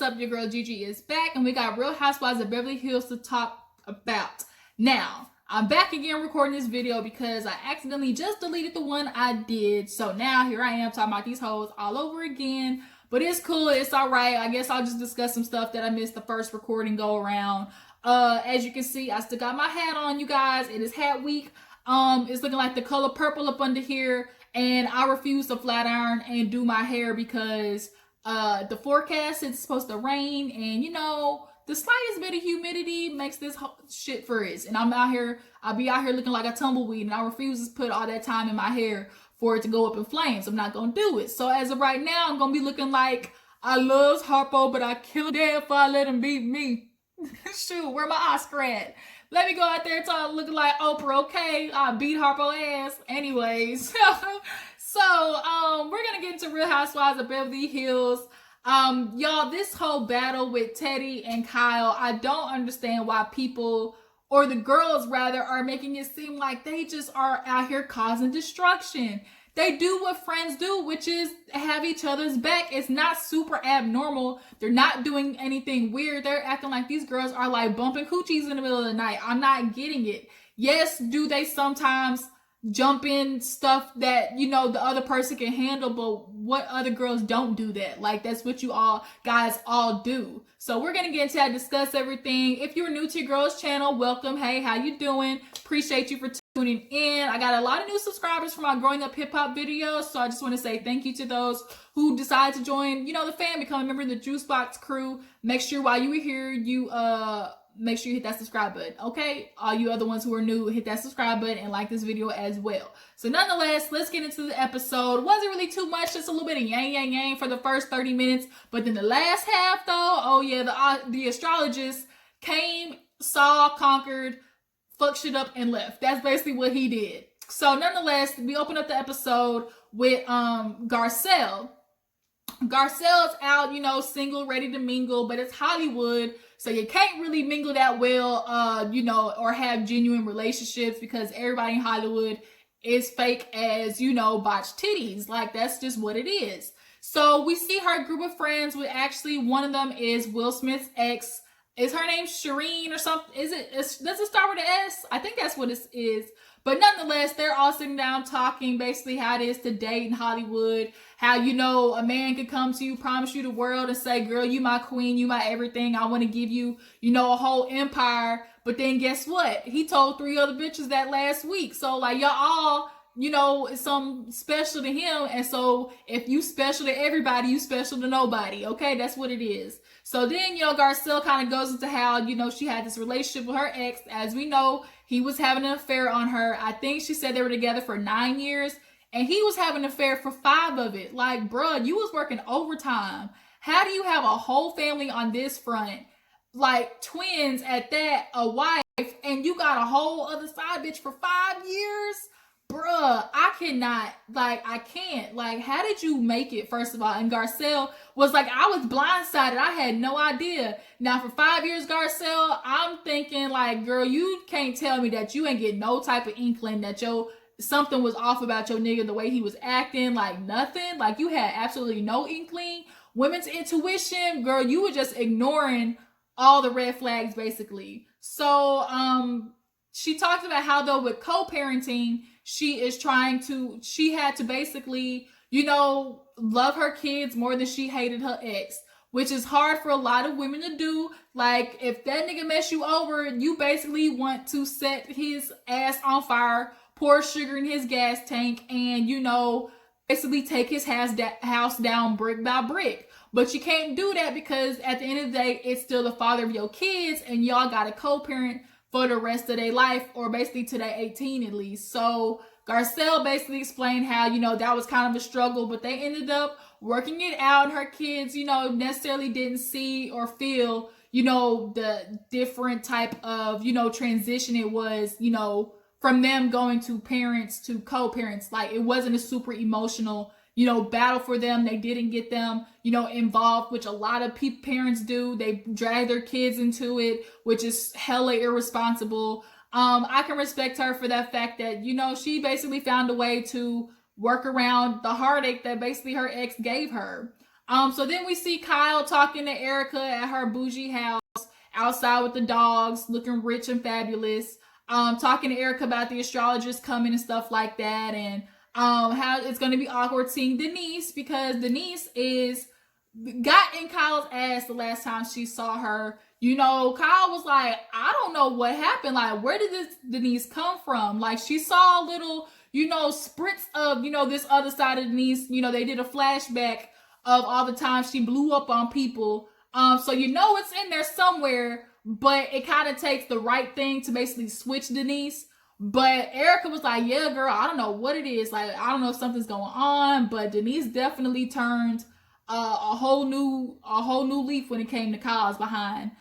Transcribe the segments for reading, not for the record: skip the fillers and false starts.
up? Your girl Gigi is back, and we got Real Housewives of Beverly Hills to talk about. Now, I'm back again recording this video because I accidentally just deleted the one I did. So now here I am talking about these hoes all over again. But it's cool, it's alright. I guess I'll just discuss some stuff that I missed the first recording go around. As you can see, I still got my hat on, you guys. It is hat week. It's looking like the color purple up under here. And I refuse to flat iron and do my hair because the forecast is supposed to rain, and you know, the slightest bit of humidity makes this shit frizz. And I'll be out here looking like a tumbleweed, and I refuse to put all that time in my hair for it to go up in flames. I'm not gonna do it. So as of right now, I'm gonna be looking like I love Harpo, but I kill him dead if I let him beat me. Shoot, where my Oscar at? Let me go out there and talk looking like Oprah, okay? I beat Harpo ass. Anyways. So, we're gonna get into Real Housewives of Beverly Hills. Y'all, this whole battle with Teddy and Kyle, I don't understand why people, or the girls rather, are making it seem like they just are out here causing destruction. They do what friends do, which is have each other's back. It's not super abnormal. They're not doing anything weird. They're acting like these girls are like bumping coochies in the middle of the night. I'm not getting it. Yes, do they sometimes jump in stuff that, you know, the other person can handle, but what other girls don't do that? Like, that's what you all guys all do. So we're gonna get into that, discuss everything. If you're new to your girls channel, welcome. Hey, how you doing? Appreciate you for tuning in. I got a lot of new subscribers from my growing up hip-hop videos, so I just want to say thank you to those who decided to join, you know, the fam, become a member of the Juice Box crew. Make sure while you were here, you make sure you hit that subscribe button, okay? All you other ones who are new, hit that subscribe button and like this video as well. So nonetheless, let's get into the episode. Wasn't really too much, just a little bit of yang yang yang for the first 30 minutes. But then the last half though, oh yeah, the astrologist came, saw, conquered, fucked shit up, and left. That's basically what he did. So nonetheless, we open up the episode with Garcelle. Garcelle's out, you know, single, ready to mingle, but it's Hollywood, so you can't really mingle that well, you know, or have genuine relationships because everybody in Hollywood is fake as, you know, botched titties. Like, that's just what it is. So we see her group of friends with actually one of them is Will Smith's ex. Is her name Shireen or something? Does it start with an S? I think that's what it is. But nonetheless, they're all sitting down talking basically how it is to date in Hollywood. How, you know, a man could come to you, promise you the world and say, girl, you my queen, you my everything. I want to give you, you know, a whole empire. But then guess what? He told 3 other bitches that last week. So like y'all all, you know, is some special to him. And so if you special to everybody, you special to nobody. Okay, that's what it is. So then, you know, Garcelle kind of goes into how, you know, she had this relationship with her ex. As we know, he was having an affair on her. I think she said they were together for 9 years. And he was having an affair for 5 of it. Like, bruh, you was working overtime. How do you have a whole family on this front? Like, twins at that, a wife, and you got a whole other side bitch for 5 years? Bruh, I cannot, like, I can't. Like, how did you make it, first of all? And Garcelle was like, I was blindsided. I had no idea. Now, for 5 years, Garcelle, I'm thinking, like, girl, you can't tell me that you ain't get no type of inkling that something was off about your nigga, the way he was acting, like nothing. Like, you had absolutely no inkling. Women's intuition, girl, you were just ignoring all the red flags, basically. So, she talked about how, though, with co-parenting, she had to basically, you know, love her kids more than she hated her ex, which is hard for a lot of women to do. Like, if that nigga mess you over, you basically want to set his ass on fire, pour sugar in his gas tank, and, you know, basically take his house down brick by brick. But you can't do that because at the end of the day, it's still the father of your kids, and y'all got to co-parent for the rest of their life, or basically to their 18 at least. So Garcelle basically explained how, you know, that was kind of a struggle, but they ended up working it out. And her kids, you know, necessarily didn't see or feel, you know, the different type of, you know, transition it was, you know, from them going to parents to co-parents. Like, it wasn't a super emotional, you know, battle for them. They didn't get them, you know, involved, which a lot of parents do. They drag their kids into it, which is hella irresponsible. I can respect her for that fact that, you know, she basically found a way to work around the heartache that basically her ex gave her. So then we see Kyle talking to Erika at her bougie house outside with the dogs, looking rich and fabulous. Talking to Erika about the astrologers coming and stuff like that, and how it's going to be awkward seeing Denise because Denise got in Kyle's ass the last time she saw her. You know, Kyle was like, I don't know what happened. Like, where did this Denise come from? Like, she saw a little, spritz of, this other side of Denise. They did a flashback of all the times she blew up on people. So it's in there somewhere, but it kind of takes the right thing to basically switch Denise. But Erika was like, yeah, girl, I don't know what it is. Like, I don't know if something's going on, but Denise definitely turned a whole new leaf when it came to Kyle's behind.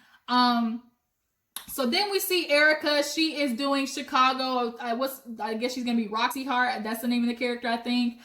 So then we see Erika. She is doing Chicago. I guess she's gonna be Roxy Hart. That's the name of the character, I think.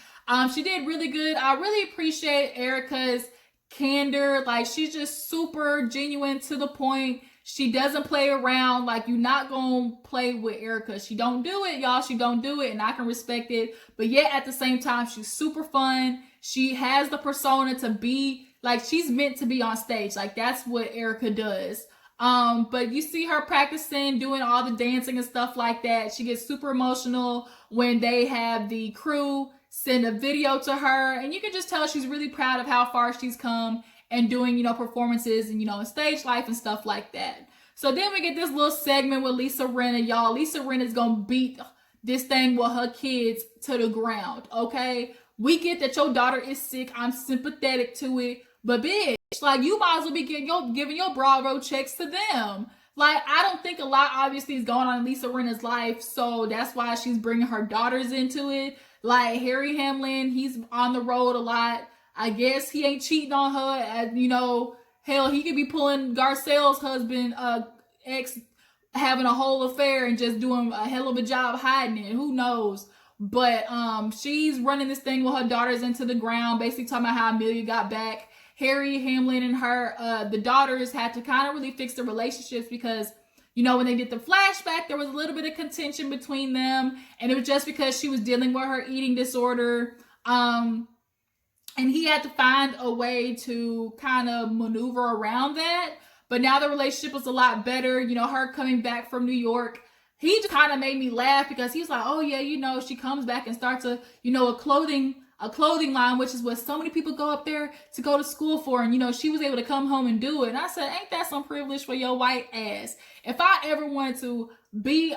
She did really good. I really appreciate Erika's candor. Like, she's just super genuine, to the point. She doesn't play around. Like, you're not gonna play with Erika. She don't do it, y'all. She don't do it, and I can respect it. But yet at the same time, she's super fun. She has the persona to be like, she's meant to be on stage. Like, that's what Erika does. But you see her practicing, doing all the dancing and stuff like that. She gets super emotional when they have the crew send a video to her, and you can just tell she's really proud of how far she's come and doing, performances and, in stage life and stuff like that. So then we get this little segment with Lisa Rinna, y'all. Lisa Rinna is gonna beat this thing with her kids to the ground, okay? We get that your daughter is sick. I'm sympathetic to it. But bitch, like, you might as well be giving your Bravo checks to them. Like, I don't think a lot obviously is going on in Lisa Rinna's life, so that's why she's bringing her daughters into it. Like, Harry Hamlin, he's on the road a lot. I guess he ain't cheating on her. Hell, he could be pulling Garcelle's husband, ex, having a whole affair and just doing a hell of a job hiding it. Who knows? But she's running this thing with her daughters into the ground, basically talking about how Amelia got back. Harry Hamlin and her, the daughters had to kind of really fix the relationships because, when they did the flashback, there was a little bit of contention between them, and it was just because she was dealing with her eating disorder. And he had to find a way to kind of maneuver around that. But now the relationship was a lot better. Her coming back from New York, he just kind of made me laugh because he's like, oh yeah, she comes back and starts a clothing line, which is what so many people go up there to go to school for. And, she was able to come home and do it. And I said, ain't that some privilege for your white ass? If I ever wanted to be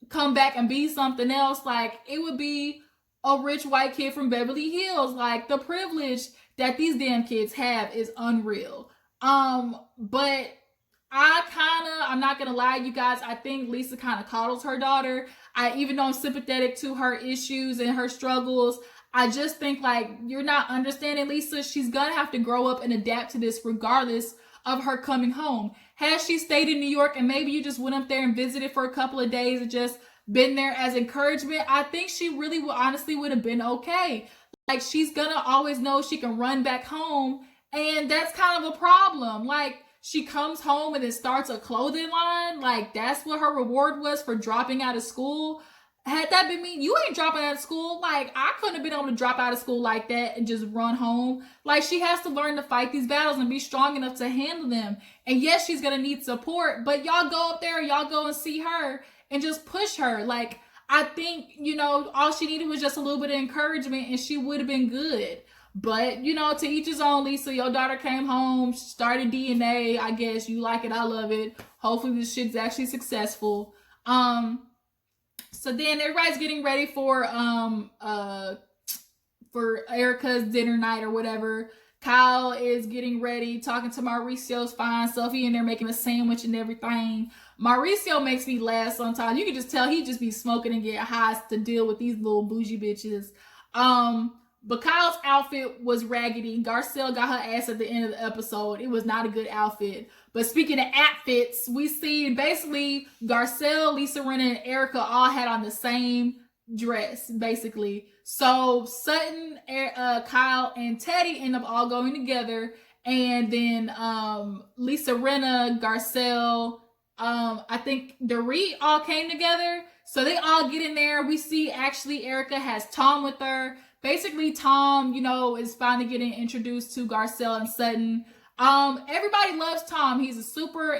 come back and be something else, like, it would be a rich white kid from Beverly Hills. Like, the privilege that these damn kids have is unreal. But I'm not gonna lie, you guys, I think Lisa kind of coddles her daughter. Even though I'm sympathetic to her issues and her struggles, I just think, like, you're not understanding Lisa. She's gonna have to grow up and adapt to this regardless of her coming home. Had she stayed in New York and maybe you just went up there and visited for a couple of days and just been there as encouragement, I think she really would have been okay. Like, she's gonna always know she can run back home, and that's kind of a problem. Like, she comes home and then starts a clothing line. Like, that's what her reward was for dropping out of school. Had that been me, you ain't dropping out of school. Like, I couldn't have been able to drop out of school like that and just run home. Like, she has to learn to fight these battles and be strong enough to handle them. And yes, she's gonna need support, but y'all go up there, y'all go and see her and just push her. Like, I think, all she needed was just a little bit of encouragement and she would have been good. But, to each his own, Lisa. Your daughter came home, started DNA. I guess you like it. I love it. Hopefully this shit's actually successful. So then everybody's getting ready for Erika's dinner night or whatever. Kyle is getting ready, talking to Mauricio's fine self. He in there making a sandwich and everything. Mauricio makes me laugh sometimes. You can just tell he just be smoking and get high to deal with these little bougie bitches. But Kyle's outfit was raggedy. Garcelle got her ass at the end of the episode. It was not a good outfit. But speaking of outfits, we see basically Garcelle, Lisa Rinna, and Erika all had on the same dress, basically. So Sutton, Kyle, and Teddy end up all going together. And then Lisa Rinna, Garcelle, I think Dorit all came together. So they all get in there. We see actually Erika has Tom with her. Basically, Tom, you know, is finally getting introduced to Garcelle and Sutton. Everybody loves Tom. He's a super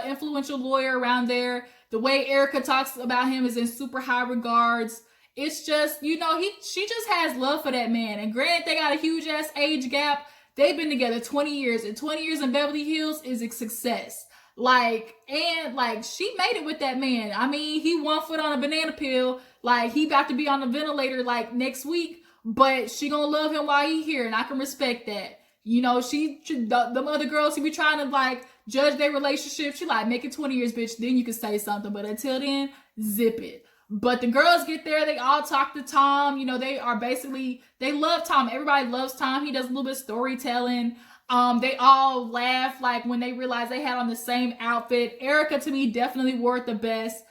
influential lawyer around there. The way Erika talks about him is in super high regards. It's just, you know, she just has love for that man. And granted, they got a huge ass age gap. They've been together 20 years, and 20 years in Beverly Hills is a success. Like, and like, she made it with that man. I mean, he 1 foot on a banana peel. Like, he about to be on the ventilator like next week, but she gonna love him while he here, and I can respect that. You know, them other girls who be trying to like judge their relationship, she like, make it 20 years, bitch, then you can say something. But until then, zip it. But the girls get there, they all talk to Tom. You know, they love Tom. Everybody loves Tom. He does a little bit of storytelling. They all laugh like when they realize they had on the same outfit. Erika, to me, definitely wore it the best.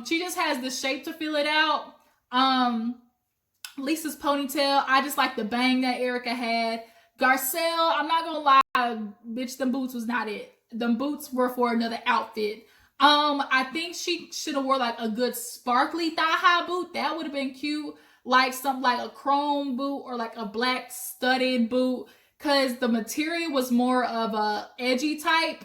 She just has the shape to fill it out. Lisa's ponytail, I just like the bang that Erika had. Garcelle, I'm not gonna lie, bitch, them boots was not it. Them boots were for another outfit. I think she should have wore like a good sparkly thigh-high boot. That would have been cute. Like something like a chrome boot or like a black studded boot. Cause the material was more of a edgy type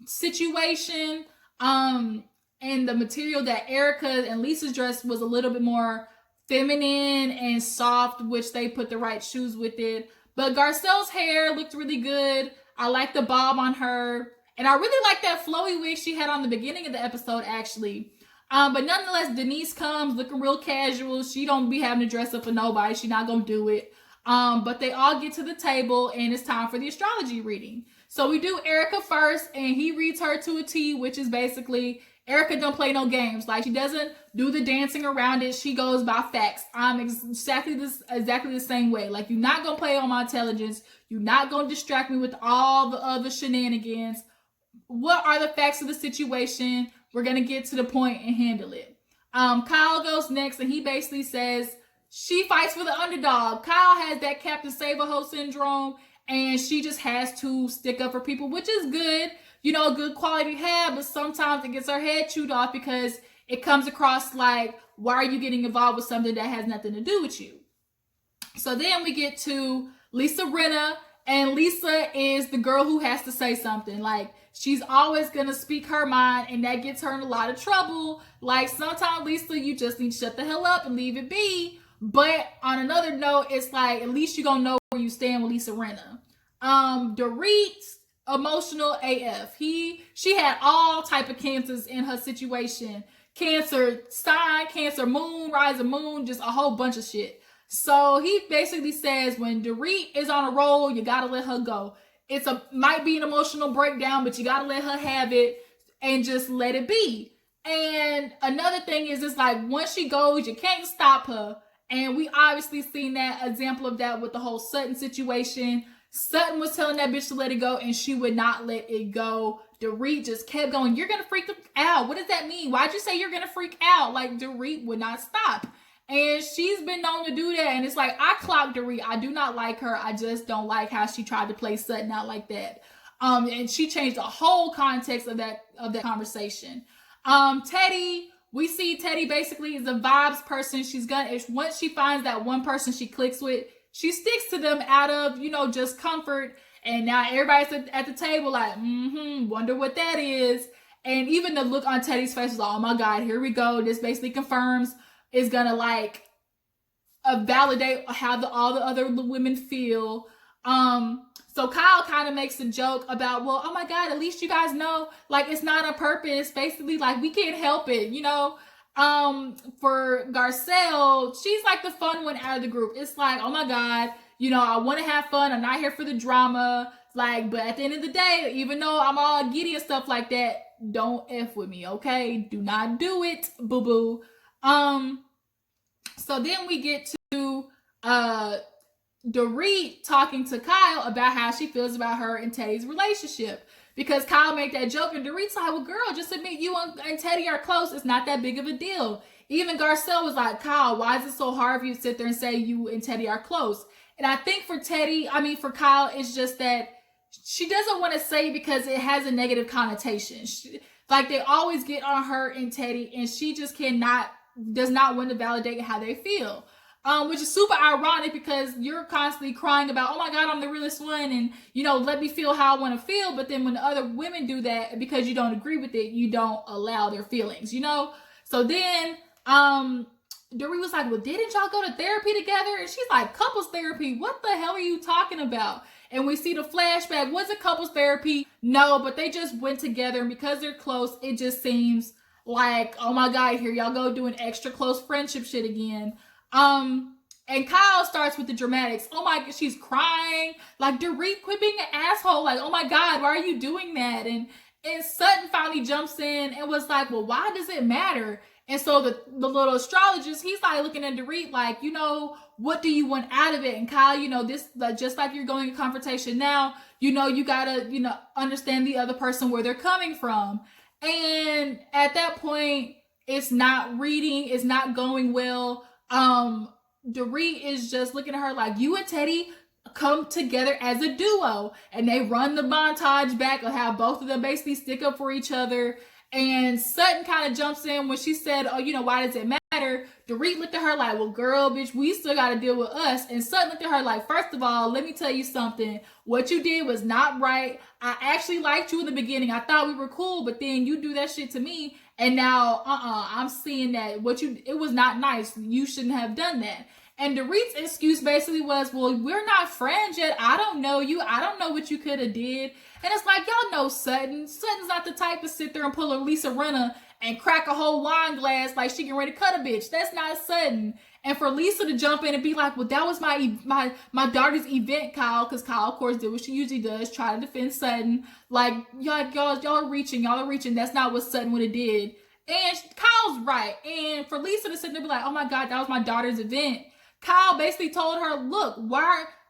situation. And the material that Erika and Lisa's dress was a little bit more feminine and soft, which they put the right shoes with it. But Garcelle's hair looked really good. I like the bob on her. And I really like that flowy wig she had on the beginning of the episode, actually. But nonetheless, Denise comes looking real casual. She don't be having to dress up for nobody. She not gonna do it. But they all get to the table, and it's time for the astrology reading. So we do Erika first, and he reads her to a T, which is basically Erika don't play no games. Like, she doesn't do the dancing around it. She goes by facts. I'm exactly the same way. Like, you're not gonna play on my intelligence. You're not gonna distract me with all the other shenanigans. What are the facts of the situation? We're gonna get to the point and handle it. Kyle goes next, and he basically says she fights for the underdog. Kyle has that Captain Save-A-Ho syndrome, and she just has to stick up for people, which is good. You know, a good quality to have, but sometimes it gets her head chewed off because it comes across like, why are you getting involved with something that has nothing to do with you? So then we get to Lisa Rinna, and Lisa is the girl who has to say something. Like, she's always gonna speak her mind, and that gets her in a lot of trouble. Like, sometimes, Lisa, you just need to shut the hell up and leave it be. But on another note, it's like, at least you gonna know where you stand with Lisa Rinna. Dorit, emotional AF. She had all type of cancers in her situation. Cancer sign, Cancer moon, rising moon, just a whole bunch of shit. So he basically says when Dorit is on a roll, you gotta let her go. Might be an emotional breakdown, but you gotta let her have it and just let it be. And another thing is, it's like, once she goes, you can't stop her. And we obviously seen that example of that with the whole Sutton situation. Sutton was telling that bitch to let it go, and she would not let it go. Dorit just kept going. You're gonna freak out. What does that mean? Why'd you say you're gonna freak out? Like, Dorit would not stop. And she's been known to do that. And it's like, I clocked Dorit. I do not like her. I just don't like how she tried to play Sutton out like that. And she changed the whole context of that conversation. Teddy, we see Teddy basically is a vibes person. Once she finds that one person she clicks with, she sticks to them out of, you know, just comfort. And now everybody's at the table like, wonder what that is. And even the look on Teddy's face was like, oh my God, here we go. This basically confirms is gonna like validate how all the other women feel. So Kyle kind of makes a joke about, well, oh my God, at least you guys know, like, it's not on purpose. Basically, like, we can't help it, you know. For Garcelle, she's like the fun one out of the group. It's like, oh my God, you know, I want to have fun. I'm not here for the drama. Like, but at the end of the day, even though I'm all giddy and stuff like that, don't F with me, okay? Do not do it, boo-boo. So then we get to, Dorit talking to Kyle about how she feels about her and Teddy's relationship. Because Kyle made that joke, and Dorit's like, well, girl, just admit you and Teddy are close. It's not that big of a deal. Even Garcelle was like, Kyle, why is it so hard for you to sit there and say you and Teddy are close? And I think for Kyle, it's just that she doesn't want to say it because it has a negative connotation. Like they always get on her and Teddy, and she just does not want to validate how they feel. Which is super ironic because you're constantly crying about, oh my God, I'm the realest one, and let me feel how I want to feel. But then when the other women do that, because you don't agree with it, you don't allow their feelings, So then, Dorit was like, well, didn't y'all go to therapy together? And she's like, couples therapy? What the hell are you talking about? And we see the flashback. Was it couples therapy? No, but they just went together, and because they're close, it just seems like, oh my God, here y'all go doing extra close friendship shit again. And Kyle starts with the dramatics. Oh my God, she's crying. Like, Dorit, quit being an asshole. Like, oh my God, why are you doing that? And Sutton finally jumps in and was like, well, why does it matter? And so the little astrologist, he's like looking at Dorit like, what do you want out of it? And Kyle, this, like, just like you're going to confrontation now, you gotta, understand the other person, where they're coming from. And at that point, it's not reading, it's not going well. Dorit is just looking at her like, you and Teddy come together as a duo, and they run the montage back of how both of them basically stick up for each other. And Sutton kind of jumps in when she said, oh, why does it matter? Dorit looked at her like, well, girl, bitch, we still got to deal with us. And Sutton looked at her like, first of all, let me tell you something. What you did was not right. I actually liked you in the beginning. I thought we were cool, but then you do that shit to me. And now, I'm seeing that it was not nice. You shouldn't have done that. And Dorit's excuse basically was, well, we're not friends yet. I don't know you. I don't know what you could have did. And it's like, y'all know Sutton. Sutton's not the type to sit there and pull a Lisa Rinna and crack a whole wine glass like she getting ready to cut a bitch. That's not Sutton. And for Lisa to jump in and be like, well, that was my daughter's event, Kyle, because Kyle, of course, did what she usually does, try to defend Sutton. Like, y'all are reaching. That's not what Sutton would have did. And Kyle's right. And for Lisa to sit there and be like, oh my God, that was my daughter's event. Kyle basically told her, look,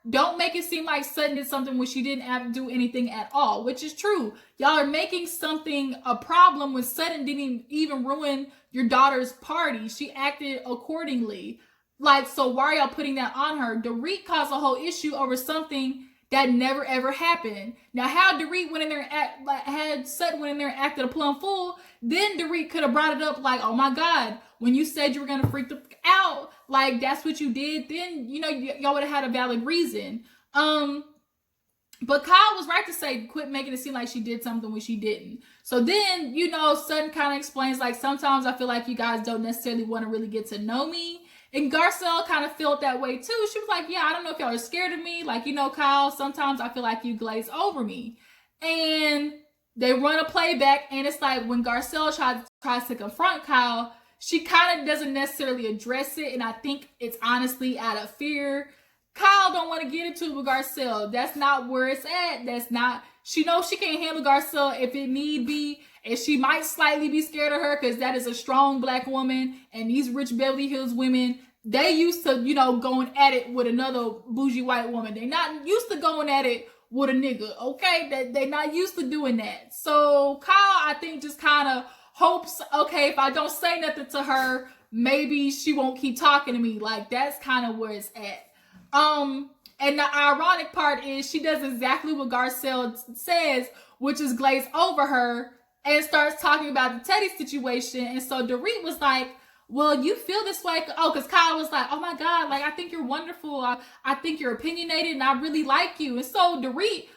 don't make it seem like Sutton did something when she didn't have to do anything at all, which is true. Y'all are making something a problem when Sutton didn't even ruin your daughter's party. She acted accordingly. Like, so why are y'all putting that on her? Dorit caused a whole issue over something that never ever happened. Now, how Dorit went in there and had Sutton went in there and acted a plum fool, then Dorit could have brought it up like, oh my God, when you said you were gonna freak the out, like that's what you did, then y'all would have had a valid reason. But Kyle was right to say, quit making it seem like she did something when she didn't. So then, Sutton kind of explains, like, sometimes I feel like you guys don't necessarily want to really get to know me. And Garcelle kind of felt that way too. She was like, yeah, I don't know if y'all are scared of me. Like, Kyle, sometimes I feel like you glaze over me. And they run a playback, and it's like when Garcelle tries to confront Kyle, she kind of doesn't necessarily address it, and I think it's honestly out of fear. Kyle don't want to get into it with Garcelle. That's not where it's at. That's not. She knows she can't handle Garcelle if it need be, and she might slightly be scared of her because that is a strong Black woman, and these rich Beverly Hills women, they used to, going at it with another bougie white woman. They not used to going at it with a nigga, okay? They not used to doing that. So Kyle, I think, just kind of hopes, okay, if I don't say nothing to her, maybe she won't keep talking to me. Like, that's kind of where it's at. And the ironic part is she does exactly what Garcelle says, which is glaze over her and starts talking about the Teddy situation. And so Dorit was like, well, you feel this way. Oh, because Kyle was like, oh my God, like, I think you're wonderful. I think you're opinionated and I really like you. And so Dorit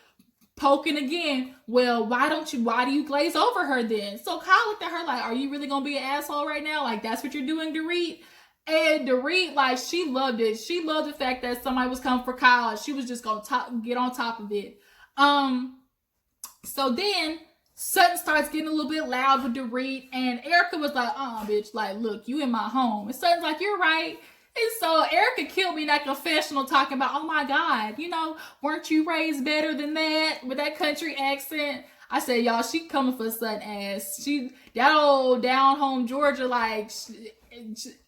poking again, well, why do you glaze over her then? So Kyle looked at her like, are you really gonna be an asshole right now? Like, that's what you're doing, Dorit? And Dorit, like, she loved it. She loved the fact that somebody was coming for Kyle. She was just gonna get on top of it. So then Sutton starts getting a little bit loud with Dorit, and Erika was like, bitch, like, look, you in my home. And Sutton's like, you're right. And so Erika killed me in that confessional talking about, oh my God, weren't you raised better than that with that country accent? I said, y'all, she coming for Sutton ass. That old down home Georgia, like,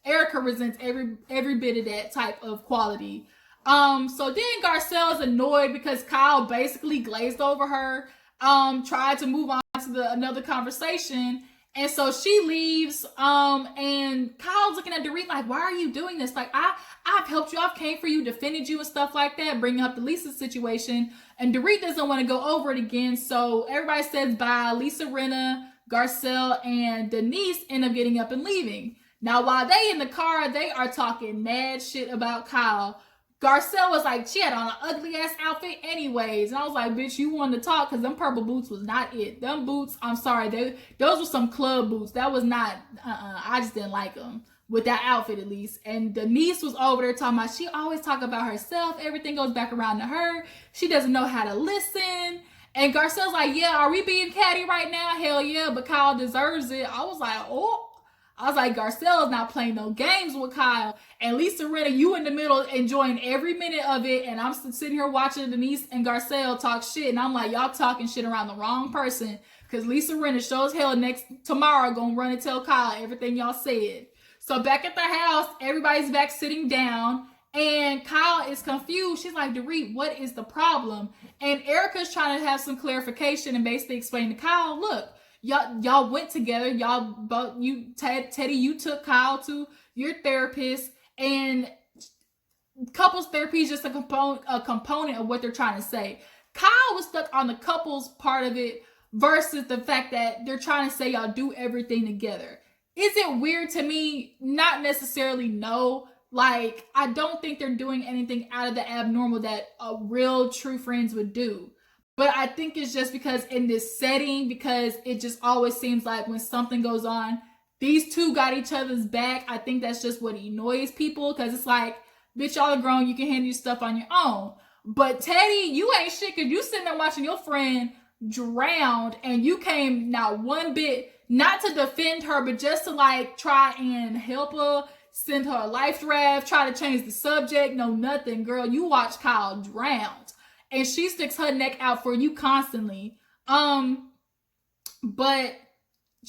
Erika resents every bit of that type of quality. So then Garcelle's annoyed because Kyle basically glazed over her, tried to move on to another conversation. And so she leaves, and Kyle's looking at Dorit like, why are you doing this? Like, I've helped you. I've came for you, defended you and stuff like that, bringing up the Lisa situation. And Dorit doesn't want to go over it again. So everybody says bye. Lisa Rinna Garcelle and Denise end up getting up and leaving. Now, while they in the car, they are talking mad shit about Kyle. Garcelle was like, she had on an ugly ass outfit anyways. And I was like, bitch, you wanted to talk because them purple boots was not it. Them boots, I'm sorry, those were some club boots. That was not, I just didn't like them. With that outfit at least. And Denise was over there talking about, she always talk about herself. Everything goes back around to her. She doesn't know how to listen. And Garcelle's like, yeah, are we being catty right now? Hell yeah, but Kyle deserves it. I was like, oh. I was like, Garcelle's not playing no games with Kyle. And Lisa Rinna, you in the middle enjoying every minute of it. And I'm sitting here watching Denise and Garcelle talk shit. And I'm like, y'all talking shit around the wrong person. Because Lisa Rinna shows hell tomorrow gonna run and tell Kyle everything y'all said. So back at the house, everybody's back sitting down. And Kyle is confused. She's like, Dorit, what is the problem? And Erika's trying to have some clarification and basically explain to Kyle, look, y'all went together. Y'all both, Teddy, you took Kyle to your therapist, and couples therapy is just a component of what they're trying to say. Kyle was stuck on the couples part of it versus the fact that they're trying to say y'all do everything together. Is it weird to me? Not necessarily, no. Like, I don't think they're doing anything out of the abnormal that real true friends would do. But I think it's just because in this setting, because it just always seems like when something goes on, these two got each other's back. I think that's just what annoys people, because it's like, bitch, y'all are grown. You can handle your stuff on your own. But Teddy, you ain't shit, because you sitting there watching your friend drowned, and you came not one bit, not to defend her, but just to like try and help her, send her a life raft, try to change the subject. No, nothing, girl. You watch Kyle drown. And she sticks her neck out for you constantly. But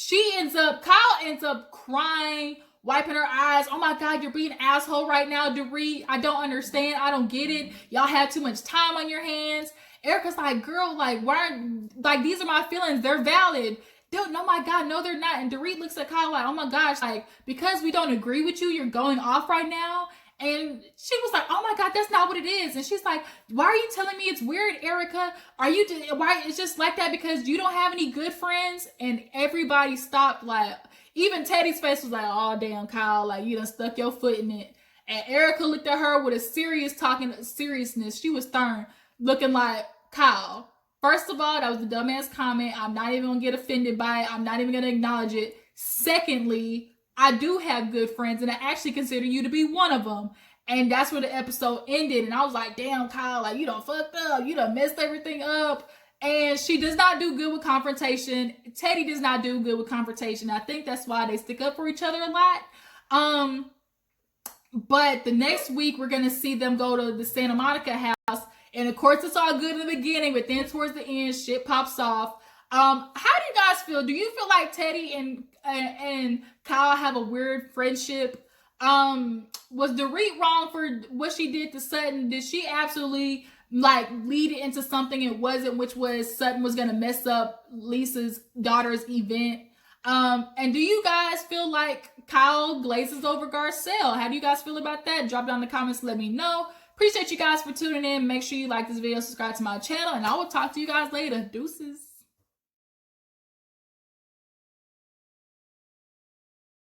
Kyle ends up crying, wiping her eyes. Oh my God, you're being an asshole right now, Dorit. I don't understand. I don't get it. Y'all have too much time on your hands. Erika's like, girl, like, why? Like, these are my feelings. They're valid. Dude, no, my God, no, they're not. And Dorit looks at Kyle like, oh my gosh, like, because we don't agree with you, you're going off right now. And she was like, oh my God, that's not what it is. And she's like, why are you telling me it's weird, Erika? Why it's just like that because you don't have any good friends? And everybody stopped, like, even Teddy's face was like, oh damn, Kyle, like you done stuck your foot in it. And Erika looked at her with a seriousness. She was stern, looking like, Kyle, first of all, that was a dumbass comment. I'm not even gonna get offended by it. I'm not even gonna acknowledge it. Secondly, I do have good friends, and I actually consider you to be one of them. And that's where the episode ended. And I was like, damn, Kyle, like, you done fucked up. You done messed everything up. And she does not do good with confrontation. Teddy does not do good with confrontation. I think that's why they stick up for each other a lot. But the next week, we're going to see them go to the Santa Monica house. And of course, it's all good in the beginning, but then towards the end, shit pops off. How do you guys feel? Do you feel like Teddy and Kyle have a weird friendship? Was Dorit wrong for what she did to Sutton? Did she absolutely like lead it into something it wasn't, which was Sutton was gonna mess up Lisa's daughter's event? And do you guys feel like Kyle glazes over Garcelle? How do you guys feel about that? Drop down in the comments, let me know. Appreciate you guys for tuning in. Make sure you like this video, subscribe to my channel, and I will talk to you guys later. Deuces.